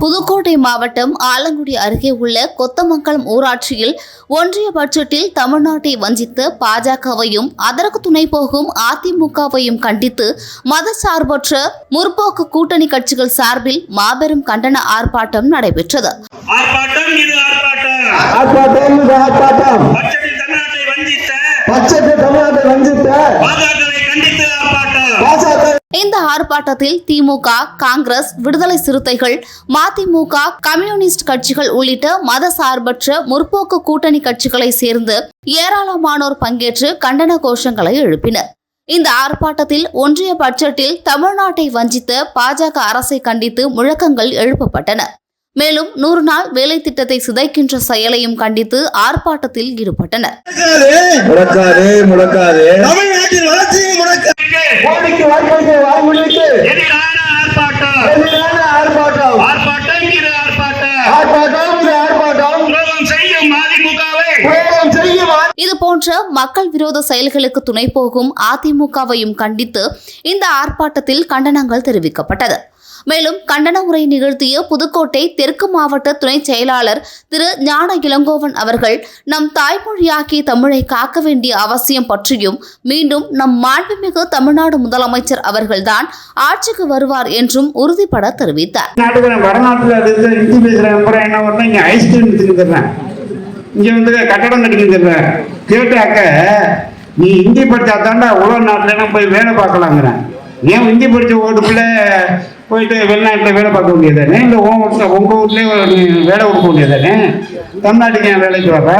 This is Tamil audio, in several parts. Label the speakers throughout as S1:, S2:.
S1: புதுக்கோட்டை மாவட்டம் ஆலங்குடி அருகே உள்ள கொத்தமங்கலம் ஊராட்சியில் ஒன்றிய பட்ஜெட்டில் தமிழ்நாட்டை வஞ்சித்த பாஜகவையும் அதற்கு துணை போகும் அதிமுகவையும் கண்டித்து மதசார்பற்ற முற்போக்கு கூட்டணி கட்சிகள் சார்பில் மாபெரும் கண்டன ஆர்ப்பாட்டம் நடைபெற்றது. இந்த ஆர்ப்பாட்டத்தில் திமுக, காங்கிரஸ், விடுதலை சிறுத்தைகள், மதிமுக, கம்யூனிஸ்ட் கட்சிகள் உள்ளிட்ட மதசார்பற்ற முற்போக்கு கூட்டணி கட்சிகளை சேர்ந்து ஏராளமானோர் பங்கேற்று கண்டன கோஷங்களை எழுப்பினர். இந்த ஆர்ப்பாட்டத்தில் ஒன்றிய பட்ஜெட்டில் தமிழ்நாட்டை வஞ்சித்த பாஜக அரசை கண்டித்து முழக்கங்கள் எழுப்பப்பட்டன. மேலும் 100 நாள் வேலை திட்டத்தை சிதைக்கின்ற செயலையும் கண்டித்து ஆர்ப்பாட்டத்தில் ஈடுபட்டனர். இதுபோன்ற மக்கள் விரோத செயல்களுக்கு துணை போகும் அதிமுகவையும் கண்டித்து இந்த ஆர்ப்பாட்டத்தில் கண்டனங்கள் தெரிவிக்கப்பட்டது. மேலும் கண்டன உரை நிகழ்த்திய புதுக்கோட்டை தெற்கு மாவட்ட துணை செயலாளர் திரு ஞான இளங்கோவன் அவர்கள் நம் தாய்மொழியாக்கிய தமிழை காக்க வேண்டிய அவசியம் பற்றியும் மீண்டும் நம் மாண்புமிகு தமிழ்நாடு முதலமைச்சர் அவர்கள்தான் ஆட்சிக்கு வருவார் என்றும் உறுதிபட தெரிவித்தார்.
S2: கட்டடம் கட்டிக்கிறேன் கேட்டாக்க நீ இந்தி படிச்சா தாண்டா உலக நாட்டுல போய் வேலை பார்க்கலாங்கிறேன். ஏன் இந்தி படிச்ச ஓட்டுக்குள்ள போயிட்டு வெளிநாட்டில் வேலை பார்க்க முடியாதானே? இல்லை உங்க வீட்லேயே வேலை கொடுக்க முடியாதானே? தமிழ்நாட்டுக்கு ஏன் வேலைக்கு வர்றா?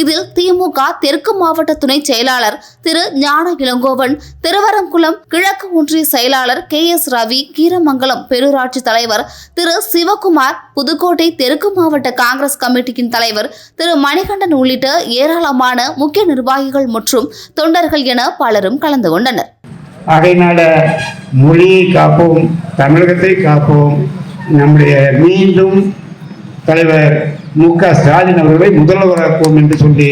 S1: இதில் திமுக தெற்கு மாவட்ட துணை செயலாளர் திரு ஞான இளங்கோவன், திருவரங்குளம் கிழக்கு ஒன்றிய செயலாளர் KS ரவி, கீரமங்கலம் பேரூராட்சி தலைவர் திரு சிவகுமார், புதுக்கோட்டை தெற்கு மாவட்ட காங்கிரஸ் கமிட்டியின் தலைவர் திரு மணிகண்டன் உள்ளிட்ட ஏராளமான முக்கிய நிர்வாகிகள் மற்றும் தொண்டர்கள் என பலரும் கலந்து கொண்டனர்.
S2: அதனால மொழியை காப்போம், தமிழகத்தை காப்போம். நம்முடைய மீண்டும் தலைவர் மு.க. ஸ்டாலின் அவர்களை முதல்வராக்குவோம் என்று சொல்லி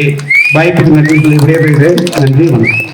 S2: வாய்ப்புக்கு நன்றி சொல்லி விடைபெறுகிறேன். நன்றி, வணக்கம்.